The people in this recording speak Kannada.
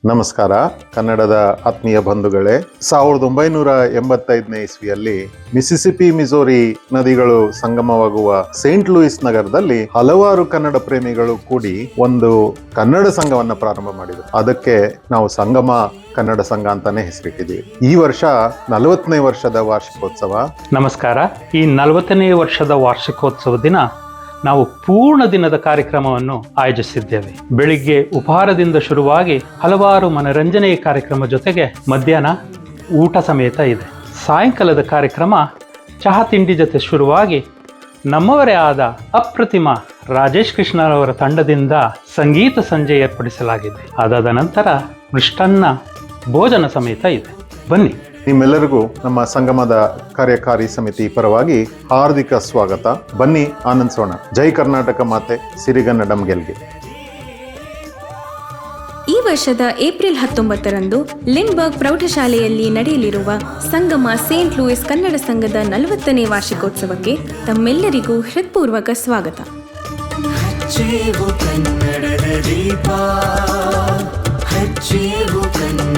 ನಮಸ್ಕಾರ. ಕನ್ನಡದ ಆತ್ಮೀಯ ಬಂಧುಗಳೇ, 1985ನೇ ಇಸ್ವಿಯಲ್ಲಿ ಮಿಸಿಸಿಪಿ ಮಿಸೋರಿ ನದಿಗಳು ಸಂಗಮವಾಗುವ ಸೇಂಟ್ ಲೂಯಿಸ್ ನಗರದಲ್ಲಿ ಹಲವಾರು ಕನ್ನಡ ಪ್ರೇಮಿಗಳು ಕೂಡಿ ಒಂದು ಕನ್ನಡ ಸಂಘವನ್ನ ಪ್ರಾರಂಭ ಮಾಡಿದರು. ಅದಕ್ಕೆ ನಾವು ಸಂಗಮ ಕನ್ನಡ ಸಂಘ ಅಂತಾನೆ ಹೆಸರಿಟ್ಟಿದ್ದೀವಿ. ಈ ವರ್ಷ 40ನೇ ವರ್ಷದ ವಾರ್ಷಿಕೋತ್ಸವ. ನಮಸ್ಕಾರ. ಈ 40ನೇ ವರ್ಷದ ವಾರ್ಷಿಕೋತ್ಸವ ದಿನ ನಾವು ಪೂರ್ಣ ದಿನದ ಕಾರ್ಯಕ್ರಮವನ್ನು ಆಯೋಜಿಸಿದ್ದೇವೆ. ಬೆಳಿಗ್ಗೆ ಉಪಹಾರದಿಂದ ಶುರುವಾಗಿ ಹಲವಾರು ಮನರಂಜನೆಯ ಕಾರ್ಯಕ್ರಮ ಜೊತೆಗೆ ಮಧ್ಯಾಹ್ನ ಊಟ ಸಮೇತ ಇದೆ. ಸಾಯಂಕಾಲದ ಕಾರ್ಯಕ್ರಮ ಚಹಾ ತಿಂಡಿ ಜೊತೆ ಶುರುವಾಗಿ ನಮ್ಮವರೇ ಆದ ಅಪ್ರತಿಮ ರಾಜೇಶ್ ಕೃಷ್ಣರವರ ತಂಡದಿಂದ ಸಂಗೀತ ಸಂಜೆ ಏರ್ಪಡಿಸಲಾಗಿದೆ. ಅದಾದ ನಂತರ ಮೃಷ್ಟಾನ್ನ ಭೋಜನ ಸಮೇತ ಇದೆ. ಬನ್ನಿ. ನಿಮ್ಮೆಲ್ಲರಿಗೂ ನಮ್ಮ ಸಂಗಮದ ಕಾರ್ಯಕಾರಿ ಸಮಿತಿ ಪರವಾಗಿ ಹಾರ್ದಿಕ ಸ್ವಾಗತ. ಬನ್ನಿ ಆನಂದಿಸೋಣ. ಜೈ ಕರ್ನಾಟಕ ಮಾತೆ, ಸಿರಿಗನ್ನಡಂ ಗೆಲ್ಗೆ. ಈ ವರ್ಷದ ಏಪ್ರಿಲ್ 19ರಂದು ಲಿಂಡ್ಬರ್ಗ್ ಪ್ರೌಢಶಾಲೆಯಲ್ಲಿ ನಡೆಯಲಿರುವ ಸಂಗಮ ಸೇಂಟ್ ಲೂಯಿಸ್ ಕನ್ನಡ ಸಂಘದ 40ನೇ ವಾರ್ಷಿಕೋತ್ಸವಕ್ಕೆ ತಮ್ಮೆಲ್ಲರಿಗೂ ಹೃತ್ಪೂರ್ವಕ ಸ್ವಾಗತ. ಹಚ್ಚೇವು ಕನ್ನಡದ ದೀಪ, ಹಚ್ಚೇವು ಕನ್ನಡ